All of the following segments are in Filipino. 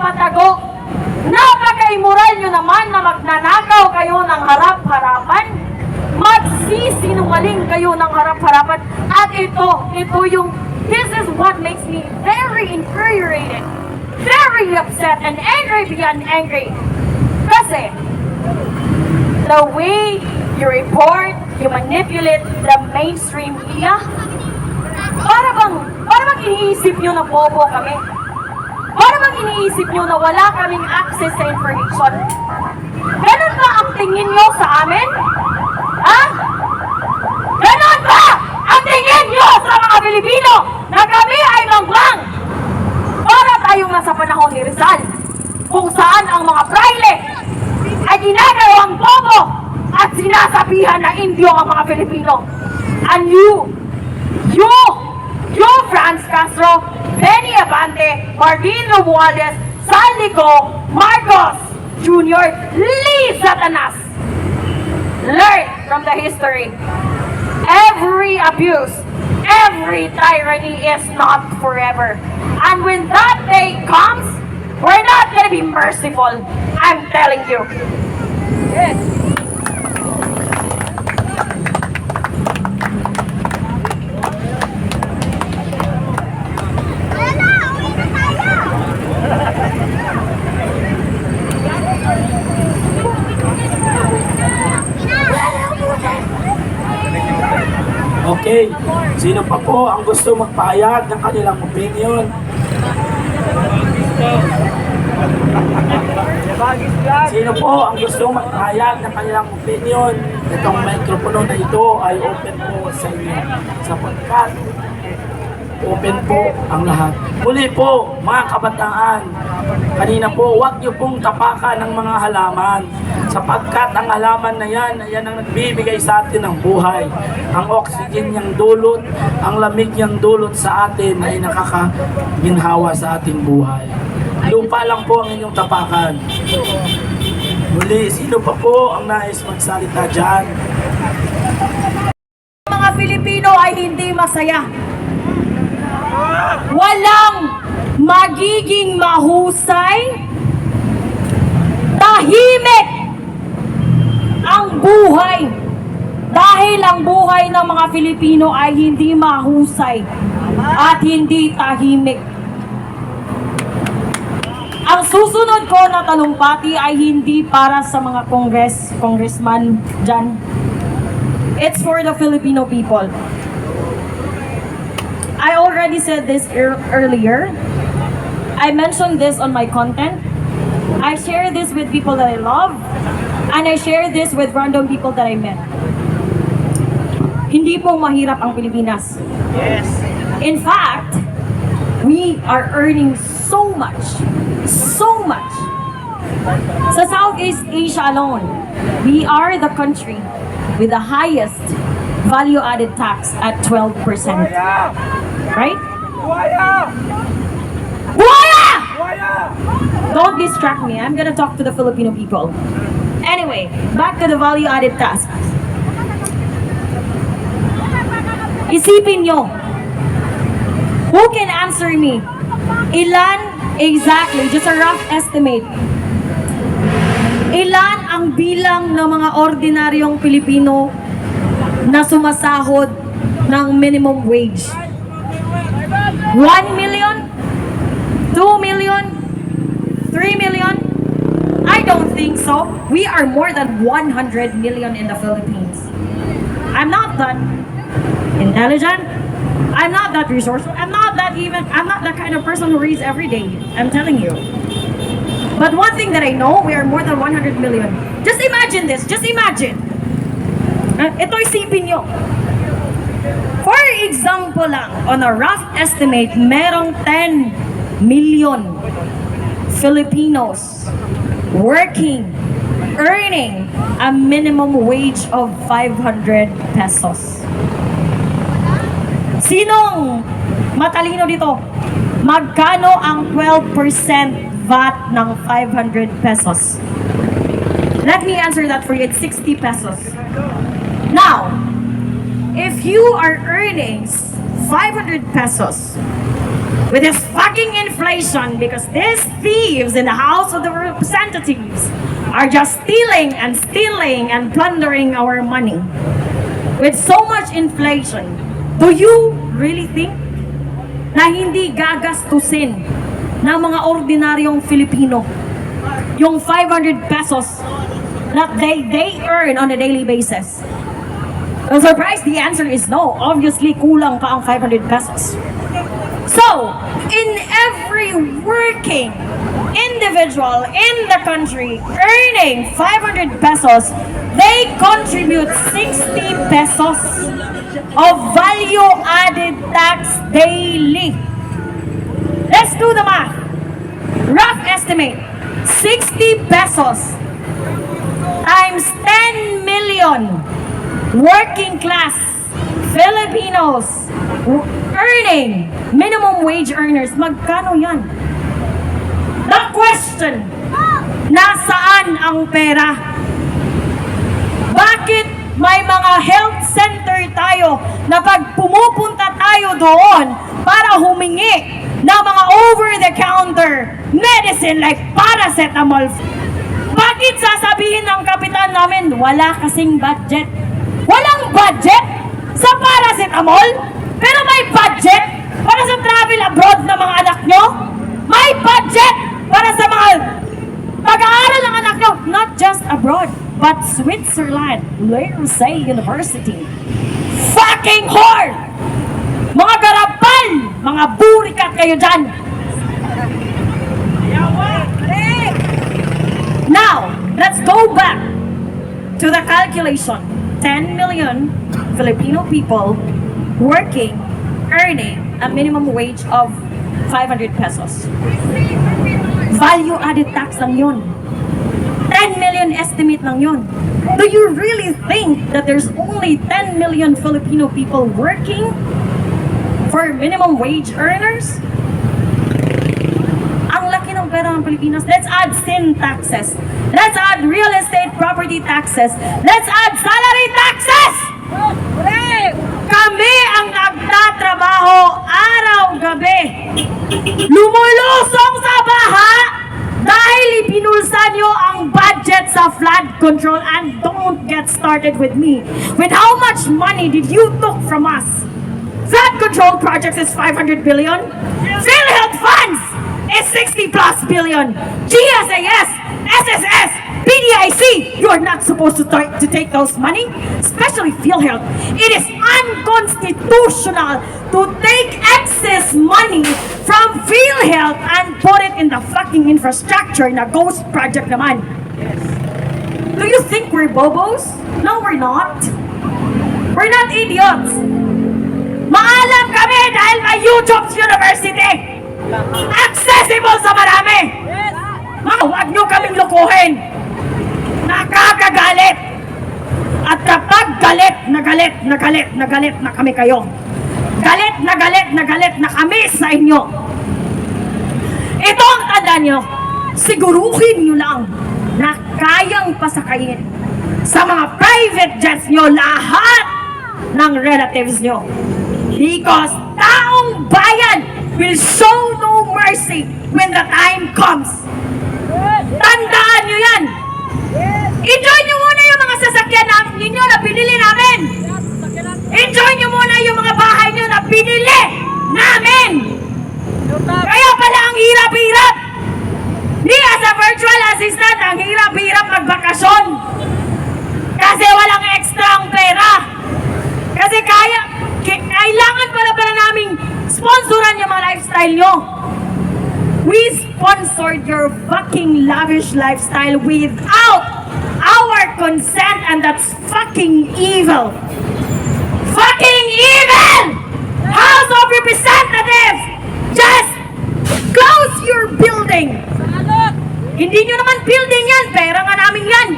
patago. Napaka-immoral nyo naman na magnanakaw kayo ng harap-harapan. Magsisinungaling kayo ng harap-harapan. At this is what makes me very infuriated, very upset, and angry beyond angry. Kasi, the way you report, you manipulate the mainstream media, para bang iniisip nyo na bobo kami? Para bang iniisip nyo na wala kaming access sa information? Ganun ba ang tingin nyo sa amin? Ha? Ganun ba ang tingin nyo sa mga Pilipino na kami ay manglang? Para tayong nasa panahon ni Rizal, kung saan ang mga praile ay ginagawang bobo at sinasabihan na Indio ang mga Pilipino. And you, Franz Castro, Benny Abante, Martin Romualdez, Saldico, Marcos Jr., Lee Satanas. Learn from the history. Every abuse, every tyranny is not forever. And when that day comes, we're not gonna be merciful. I'm telling you. Yes. Okay, sino pa po ang gusto magpahayag ng kanilang opinion? Sino po ang gusto magpahayag ng kanilang opinion? Itong mikropono na ito ay open po sa inyo sapagkat open po ang lahat. Muli po, mga kabataan, kanina po, huwag niyo pong tapakan ng mga halaman sapagkat ang halaman na yan ang nagbibigay sa atin ng buhay. Ang oxygen niyang dulot, ang lamig niyang dulot sa atin ay nakakaginhawa sa ating buhay. Lupa lang po ang inyong tapakan. Muli, sino pa po ang nais magsalita dyan? Mga Pilipino ay hindi masaya. Walang magiging mahusay, tahimik ang buhay dahil ang buhay ng mga Pilipino ay hindi mahusay at hindi tahimik. Ang susunod ko na talumpati ay hindi para sa mga congressman dyan. It's for the Filipino people. I already said this earlier. I mentioned this on my content. I share this with people that I love. And I share this with random people that I met. Hindi po mahirap ang Pilipinas. Yes. In fact, we are earning so much. So much. Sa Southeast Asia alone, we are the country with the highest value-added tax at 12%. Right? Buhaya! Buhaya! Buhaya! Don't distract me. I'm gonna talk to the Filipino people. Anyway, back to the value-added tax. Isipin nyo, who can answer me? Ilan exactly, just a rough estimate, ilan ang bilang ng mga ordinaryong Pilipino na sumasahod ng minimum wage? 1 million? 2 million? 3 million? I don't think so. We are more than 100 million in the Philippines. I'm not that intelligent. I'm not that resourceful. I'm not that kind of person who reads every day. I'm telling you. But one thing that I know, we are more than 100 million. Just imagine this. Just imagine. Ito isipin nyo. For example lang, on a rough estimate, merong 10 million Filipinos working, earning a minimum wage of 500 pesos. Sinong matalino dito? Magkano ang 12% VAT ng 500 pesos? Let me answer that for you. It's 60 pesos. Now, if you are earning 500 pesos, with this fucking inflation, because these thieves in the House of the Representatives are just stealing and plundering our money. With so much inflation, do you really think na hindi gagastusin ng mga ordinaryong Filipino yung 500 pesos that they earn on a daily basis? I'm surprised the answer is no. Obviously, kulang pa ang 500 pesos. So, in every working individual in the country earning 500 pesos, they contribute 60 pesos of value-added tax daily. Let's do the math. Rough estimate, 60 pesos times 10 million working class Filipinos earning minimum wage earners. Magkano yan? The question, nasaan ang pera? Bakit may mga health center tayo na pag pumupunta tayo doon para humingi ng mga over-the-counter medicine like paracetamol? Bakit sasabihin ng kapitan namin, wala kasing budget? Walang budget sa paracetamol, pero may budget para sa travel abroad ng mga anak nyo? May budget para sa mga pag-aaral ng anak nyo, not just abroad, but Switzerland, Lersay University. Fucking whore! Mga garapal! Mga burikat kayo dyan! Now, let's go back to the calculation. 10 million Filipino people working, earning a minimum wage of 500 pesos. Value-added tax lang yun. 10 million estimate lang yun. Do you really think that there's only 10 million Filipino people working for minimum wage earners? Ang laki ng pera ng Pilipinas. Let's add sin taxes. Let's add real estate property taxes. Let's add salary taxes! Kami ang nagtatrabaho araw-gabi. Lumulusong sa baha dahil ipinulsa nyo ang budget sa flood control. And don't get started with me. With how much money did you took from us? Flood control projects is 500 billion. PhilHealth funds is 60 plus billion. GSAS, SSS, PDIC, you're not supposed to take those money, especially PhilHealth. It is unconstitutional to take excess money from PhilHealth and put it in the fucking infrastructure na ghost project naman. Do you think we're bobos? No, we're not. We're not idiots. Maalam kami dahil may YouTube University. Accessible sa marami. Huwag nyo kaming lukuhin. Nakakagalit. At kapag galit na kami kayo. Galit na kami sa inyo. Ito ang tanda nyo. Siguruhin nyo lang na kayang pasakayin sa mga private jets nyo lahat ng relatives nyo. Because taong bayan will show no mercy when the time comes. Tandaan nyo yan. Enjoy nyo muna yung mga sasakyan ninyo na binili namin. Enjoy nyo muna yung mga bahay nyo na binili namin. Kaya pala ang hirap-hirap. Di as a virtual assistant, ang hirap-hirap magbakasyon. Kasi walang extra ang pera. Kasi kailangan pala naming sponsoran yung mga lifestyle nyo. We sponsored your fucking lavish lifestyle without our consent, and that's fucking evil. Fucking evil! House of Representatives! Just close your building! Hindi nyo naman building yan, pera nga namin yan.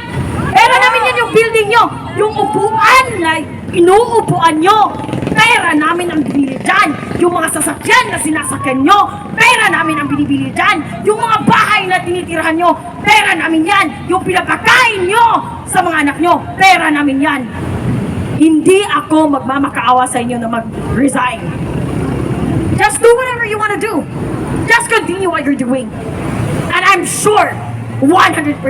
Pera namin yan yung building nyo. Yung upuan na inuupuan nyo, pera namin ang binili dyan. Yung mga sasakyan na sinasakyan nyo, pera namin ang binibili dyan. Yung mga bahay na tinitirahan nyo, pera namin yan. Yung pinapakain nyo sa mga anak nyo, pera namin yan. Hindi ako magmamakaawa sa inyo na mag-resign. Just Just do whatever you want to do. Just continue what you're doing. And I'm sure, 100%,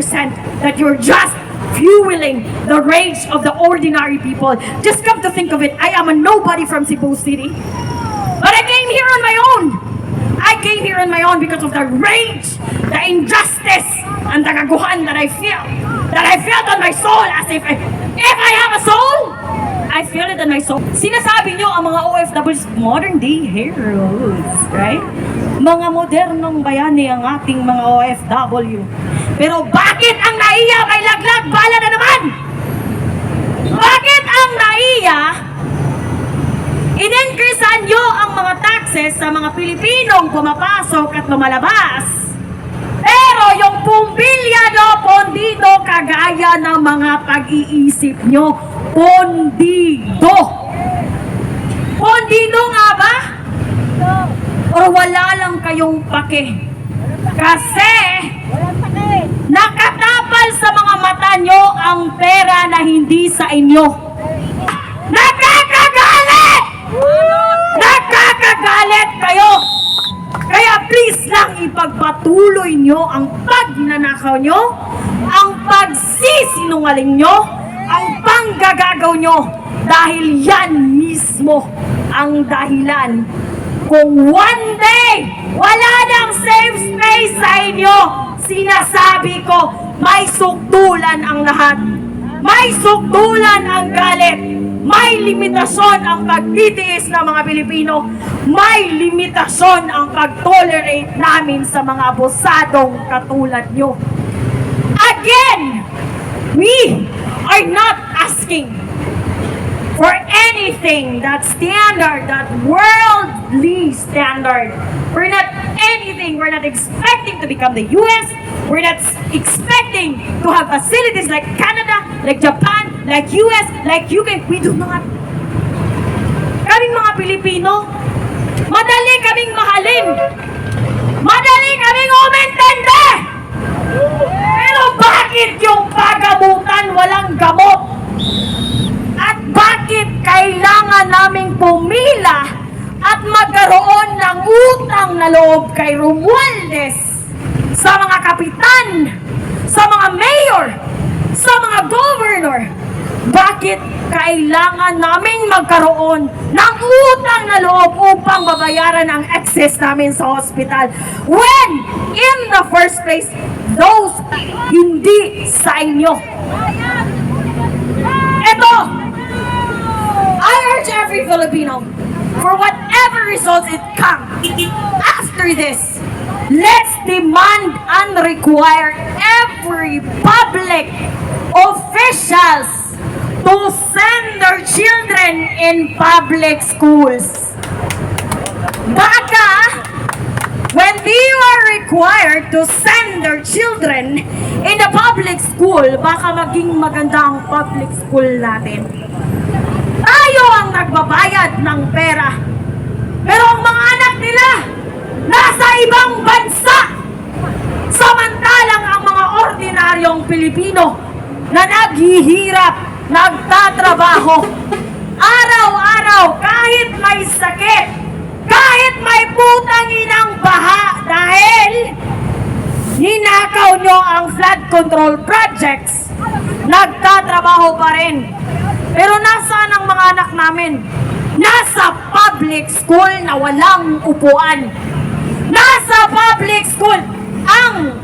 that you're just fueling the rage of the ordinary people. Just come to think of it, I am a nobody from Cebu City. But I came here on my own. I came here on my own because of the rage, the injustice, and the kaguhan that I feel. That I felt on my soul as if I have a soul, I feel it in my soul. Sinasabi nyo ang mga OFWs, modern day heroes, right? Mga modernong bayani ang ating mga OFW. Pero bakit ang NAIA may laglag bala na naman? Bakit ang NAIA in-increasean nyo ang mga taxes sa mga Pilipinong pumapasok at lumalabas? Pero yung pumbilya nyo, pondido, kagaya ng mga pag-iisip nyo, pondido. Pondido nga ba? O wala lang kayong pake? Kasi nakatapal sa mga mata nyo ang pera na hindi sa inyo. Nakakagalit! Nakakagalit kayo! Kaya please lang ipagpatuloy nyo ang pagnanakaw nyo, ang pagsisinungaling nyo, ang panggagagaw nyo, dahil yan mismo ang dahilan kung one day wala nang safe space sa inyo. Sinasabi ko, may sukdulan ang lahat. May sukdulan ang galit. May limitasyon ang pagtitiis ng mga Pilipino. May limitasyon ang pag-tolerate namin sa mga abusadong katulad nyo. Again, we are not asking for anything that's standard, that worldly standard. We're not anything. We're not expecting to become the US. We're not expecting to have facilities like Canada, like Japan, like US, like UK. We do not. Kaming mga Pilipino, madali kaming mahalin. Madali kaming umintindi. Pero bakit yung pagamutan walang gamot? At bakit kailangan naming pumila at magkaroon ng utang na loob kay Romualdez, sa mga kapitan, sa mga mayor, sa mga governor? Bakit kailangan naming magkaroon ng utang na loob upang babayaran ang excess namin sa hospital when in the first place those hindi sa inyo? Ito, I urge every Filipino, for whatever results it comes after this, let's demand and require every public officials to send their children in public schools. Baka, when they are required to send their children in a public school, baka maging maganda ang public school natin. Tayo ang nagbabayad ng pera. Pero ang mga anak nila, nasa ibang bansa. Samantalang ang mga ordinaryong Pilipino na naghihirap, nagtatrabaho, araw-araw, kahit may sakit, kahit may putang inang baha dahil ninakaw nyo ang flood control projects, nagtatrabaho pa rin. Pero nasaan ang mga anak namin? Nasa public school na walang upuan. Nasa public school. Ang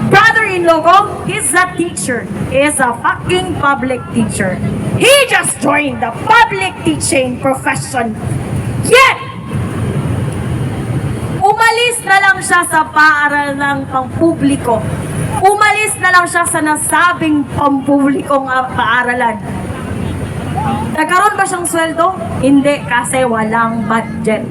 brother-in-law ko, he's a teacher. He is a fucking public teacher. He just joined the public teaching profession. Yet, umalis na lang siya sa paaral ng pampubliko. Umalis na lang siya sa nasabing pampublikong paaralan. Nagkaroon ba siyang sweldo? Hindi, kasi walang budget.